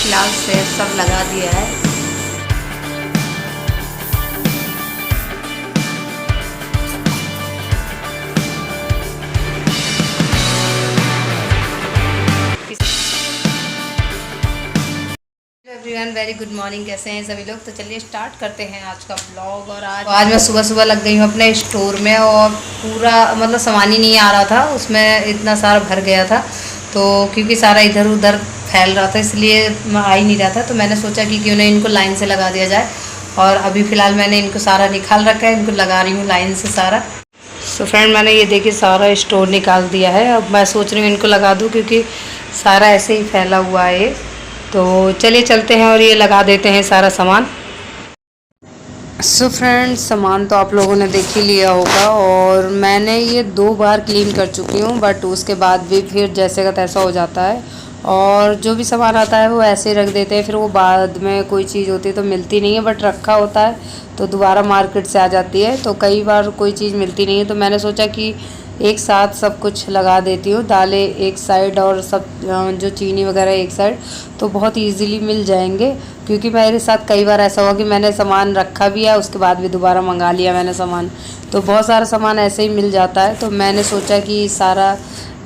फिलहाल से सब लगा दिया है। एवरीवन वेरी गुड मॉर्निंग, कैसे हैं सभी लोग। तो चलिए स्टार्ट करते हैं आज का ब्लॉग। और आज मैं सुबह सुबह लग गई हूँ अपने स्टोर में, और पूरा मतलब सामान ही नहीं आ रहा था, उसमें इतना सारा भर गया था। तो क्योंकि सारा इधर उधर फैल रहा था इसलिए आ ही नहीं रहा था, तो मैंने सोचा कि क्यों ना इनको लाइन से लगा दिया जाए। और अभी फ़िलहाल मैंने इनको सारा निकाल रखा है, इनको लगा रही हूँ लाइन से सारा। तो फ्रेंड मैंने ये देखिए सारा स्टोर निकाल दिया है। अब मैं सोच रही हूँ इनको लगा दूँ, क्योंकि सारा ऐसे ही फैला हुआ है ये। तो चलिए चलते हैं और ये लगा देते हैं सारा सामान। सो फ्रेंड्स, सामान तो आप लोगों ने देख ही लिया होगा, और मैंने ये 2 बार क्लीन कर चुकी हूँ, बट उसके बाद भी फिर जैसे का तैसा हो जाता है। और जो भी सामान आता है वो ऐसे ही रख देते हैं, फिर वो बाद में कोई चीज़ होती है तो मिलती नहीं है, बट रखा होता है तो दोबारा मार्केट से आ जाती है। तो कई बार कोई चीज़ मिलती नहीं है, तो मैंने सोचा कि एक साथ सब कुछ लगा देती हूँ, दालें एक साइड और सब जो चीनी वगैरह एक साइड, तो बहुत इजीली मिल जाएंगे। क्योंकि मेरे साथ कई बार ऐसा हुआ कि मैंने सामान रखा भी है, उसके बाद भी दोबारा मंगा लिया मैंने सामान, तो बहुत सारा सामान ऐसे ही मिल जाता है। तो मैंने सोचा कि सारा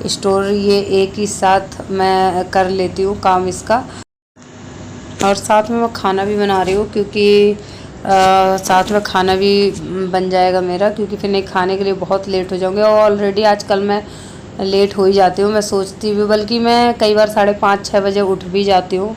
स्टोर ये एक ही साथ मैं कर लेती हूँ काम इसका। और साथ में मैं खाना भी बना रही हूँ, क्योंकि साथ में खाना भी बन जाएगा मेरा, क्योंकि फिर नहीं खाने के लिए बहुत लेट हो जाऊँगी। और ऑलरेडी आजकल मैं लेट हो ही जाती हूँ, मैं सोचती भी, बल्कि मैं कई बार 5:30-6 बजे उठ भी जाती हूँ।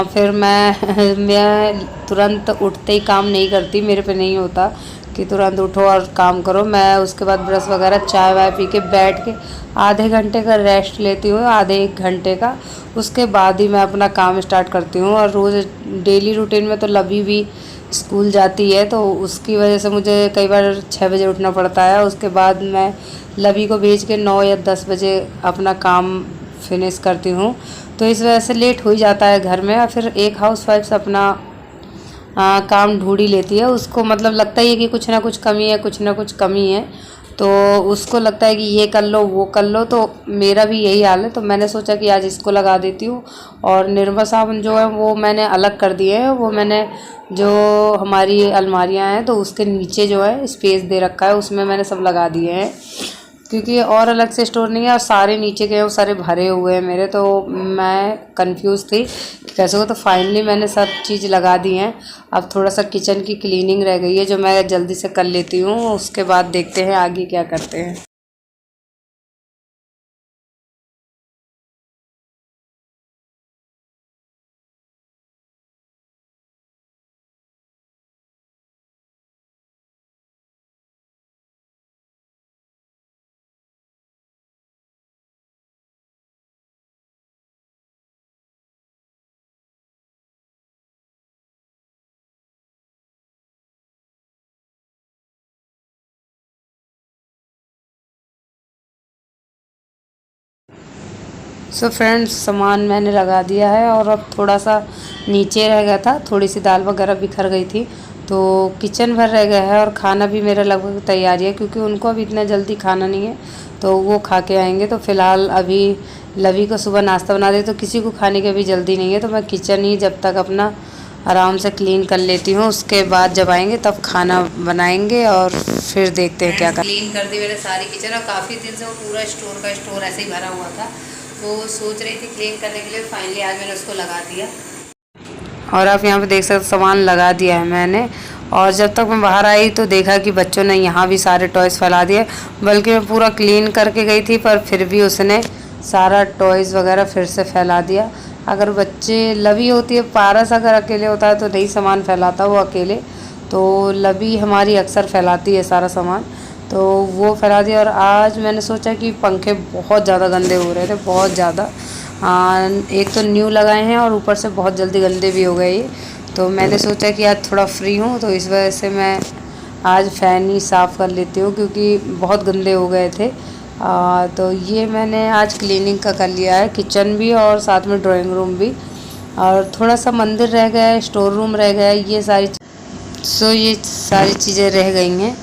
फिर मैं तुरंत उठते ही काम नहीं करती, मेरे पे नहीं होता कि तुरंत उठो और काम करो। मैं उसके बाद ब्रश वगैरह चाय वाय पी के बैठ के आधे घंटे का रेस्ट लेती हूँ, आधे 1 घंटे का। उसके बाद ही मैं अपना काम स्टार्ट करती हूँ। और रोज़ डेली रूटीन में तो लवी भी स्कूल जाती है, तो उसकी वजह से मुझे कई बार 6 बजे उठना पड़ता है। उसके बाद मैं लवी को भेज के 9 या 10 बजे अपना काम फिनिश करती हूँ। तो इस वजह से लेट हो ही जाता है घर में। और फिर एक हाउसवाइफ अपना काम ढूंढ ही लेती है, उसको मतलब लगता ही है कि कुछ ना कुछ कमी है, कुछ ना कुछ कमी है, तो उसको लगता है कि ये कर लो वो कर लो। तो मेरा भी यही हाल है, तो मैंने सोचा कि आज इसको लगा देती हूँ। और निर्मा साबुन जो है वो मैंने अलग कर दिए हैं, वो मैंने जो हमारी अलमारियाँ हैं तो उसके नीचे जो है स्पेस दे रखा है, उसमें मैंने सब लगा दिए हैं, क्योंकि और अलग से स्टोर नहीं है। और सारे नीचे के वो सारे भरे हुए हैं मेरे, तो मैं कंफ्यूज थी कि कैसे हो। तो फाइनली मैंने सब चीज़ लगा दी हैं। अब थोड़ा सा किचन की क्लीनिंग रह गई है, जो मैं जल्दी से कर लेती हूँ, उसके बाद देखते हैं आगे क्या करते हैं। सो फ्रेंड्स, सामान मैंने लगा दिया है, और अब थोड़ा सा नीचे रह गया था, थोड़ी सी दाल वगैरह बिखर गई थी, तो किचन भर रह गया है। और खाना भी मेरा लगभग तैयारी है, क्योंकि उनको अभी इतना जल्दी खाना नहीं है, तो वो खा के आएंगे। तो फ़िलहाल अभी लवी को सुबह नाश्ता बना दे, तो किसी को खाने की अभी जल्दी नहीं है, तो मैं किचन ही जब तक अपना आराम से क्लीन कर लेती हूँ। उसके बाद जब आएंगे तब खाना बनाएंगे, और फिर देखते हैं क्या कर। क्लीन कर दी मैंने सारी किचन, और काफ़ी दिन से वो पूरा स्टोर का स्टोर ऐसे ही भरा हुआ था, तो सोच रही थी क्लीन करने के लिए। फाइनली आज मैंने उसको लगा दिया, और आप यहाँ पे देख सकते सामान लगा दिया है मैंने। और जब तक मैं बाहर आई तो देखा कि बच्चों ने यहाँ भी सारे टॉयज़ फैला दिए, बल्कि मैं पूरा क्लीन करके गई थी, पर फिर भी उसने सारा टॉयज़ वगैरह फिर से फैला दिया। अगर बच्चे लवी होती है, पारस अगर अकेले होता है तो नहीं सामान फैलाता वो अकेले, तो लवी हमारी अक्सर फैलाती है सारा सामान, तो वो फैला दिया। और आज मैंने सोचा कि पंखे बहुत ज़्यादा गंदे हो रहे थे, बहुत ज़्यादा। एक तो न्यू लगाए हैं, और ऊपर से बहुत जल्दी गंदे भी हो गए ये। तो मैंने सोचा कि आज थोड़ा फ्री हूँ, तो इस वजह से मैं आज फ़ैन ही साफ़ कर लेती हूँ, क्योंकि बहुत गंदे हो गए थे। तो ये मैंने आज क्लीनिंग का कर लिया है, किचन भी और साथ में ड्राइंग रूम भी। और थोड़ा सा मंदिर रह गया है, स्टोर रूम रह गया है, ये सारी चीज़ें रह गई हैं।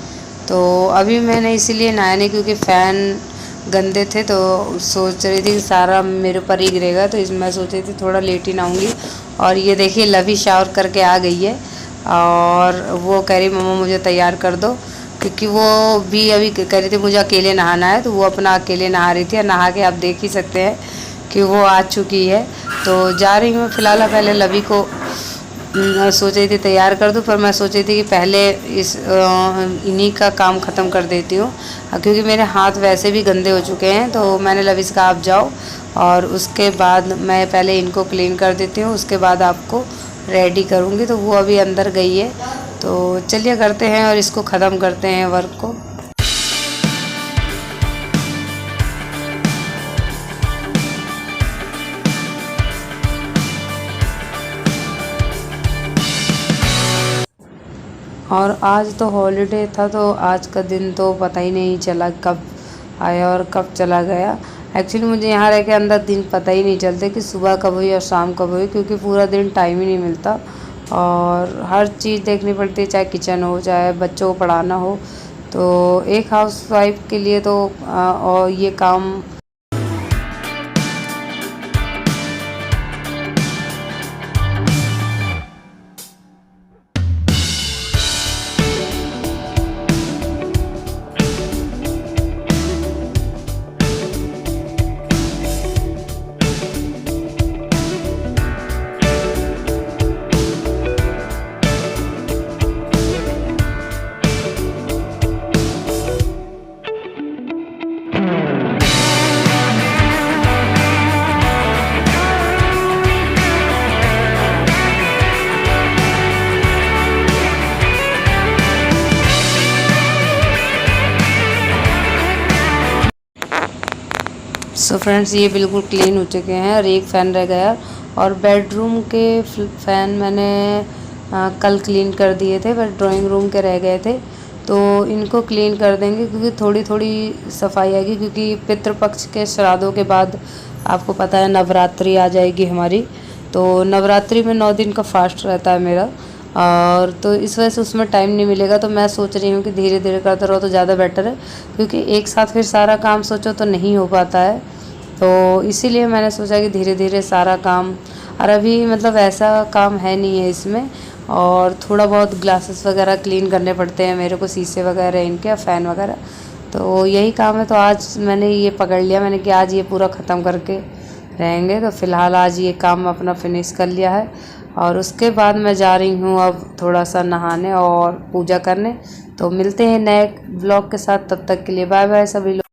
तो अभी मैंने इसीलिए नहाया नहीं, क्योंकि फ़ैन गंदे थे, तो सोच रही थी कि सारा मेरे ऊपर ही गिरेगा, तो इसमें सोच रही थी थोड़ा लेट ही नहाऊंगी। और ये देखिए लवी शावर करके आ गई है और वो कह रही मम्मा मुझे तैयार कर दो, क्योंकि वो भी अभी कह रही थी मुझे अकेले नहाना है, तो वो अपना अकेले नहा रही थी। और नहा के आप देख ही सकते हैं कि वो आ चुकी है। तो जा रही हूँ फ़िलहाल, पहले लवी को सोच रही थी तैयार कर दूँ, पर मैं सोच रही थी कि पहले इन्हीं का काम ख़त्म कर देती हूँ, क्योंकि मेरे हाथ वैसे भी गंदे हो चुके हैं। तो मैंने लवी से कहा आप जाओ और उसके बाद मैं पहले इनको क्लीन कर देती हूँ, उसके बाद आपको रेडी करूँगी। तो वो अभी अंदर गई है, तो चलिए करते हैं और इसको ख़त्म करते हैं वर्क को। और आज तो हॉलीडे था, तो आज का दिन तो पता ही नहीं चला कब आया और कब चला गया। एक्चुअली मुझे यहाँ रह के अंदर दिन पता ही नहीं चलते कि सुबह कब हुई और शाम कब हुई, क्योंकि पूरा दिन टाइम ही नहीं मिलता और हर चीज़ देखनी पड़ती है, चाहे किचन हो चाहे बच्चों को पढ़ाना हो। तो एक हाउसवाइफ के लिए तो और ये काम। सो फ्रेंड्स ये बिल्कुल क्लीन हो चुके हैं और एक फ़ैन रह गया। और बेडरूम के फ़ैन मैंने कल क्लीन कर दिए थे, बस ड्राइंग रूम के रह गए थे, तो इनको क्लीन कर देंगे क्योंकि थोड़ी थोड़ी सफाई आएगी। क्योंकि पितृपक्ष के श्राद्धों के बाद आपको पता है नवरात्रि आ जाएगी हमारी, तो नवरात्रि में 9 दिन का फास्ट रहता है मेरा, और तो इस वजह से उसमें टाइम नहीं मिलेगा। तो मैं सोच रही हूँ कि धीरे धीरे करते रहो तो ज़्यादा बेटर है, क्योंकि एक साथ फिर सारा काम सोचो तो नहीं हो पाता है। तो इसीलिए मैंने सोचा कि धीरे धीरे सारा काम, और अभी मतलब ऐसा काम है नहीं है इसमें, और थोड़ा बहुत ग्लासेस वगैरह क्लीन करने पड़ते हैं मेरे को, शीशे वगैरह इनके, फ़ैन वगैरह, तो यही काम है। तो आज मैंने ये पकड़ लिया, मैंने कि आज ये पूरा ख़त्म करके रहेंगे। तो फ़िलहाल आज ये काम अपना फिनिश कर लिया है और उसके बाद मैं जा रही हूँ अब थोड़ा सा नहाने और पूजा करने। तो मिलते हैं नए ब्लॉग के साथ, तब तक के लिए बाय बाय सभी लोग।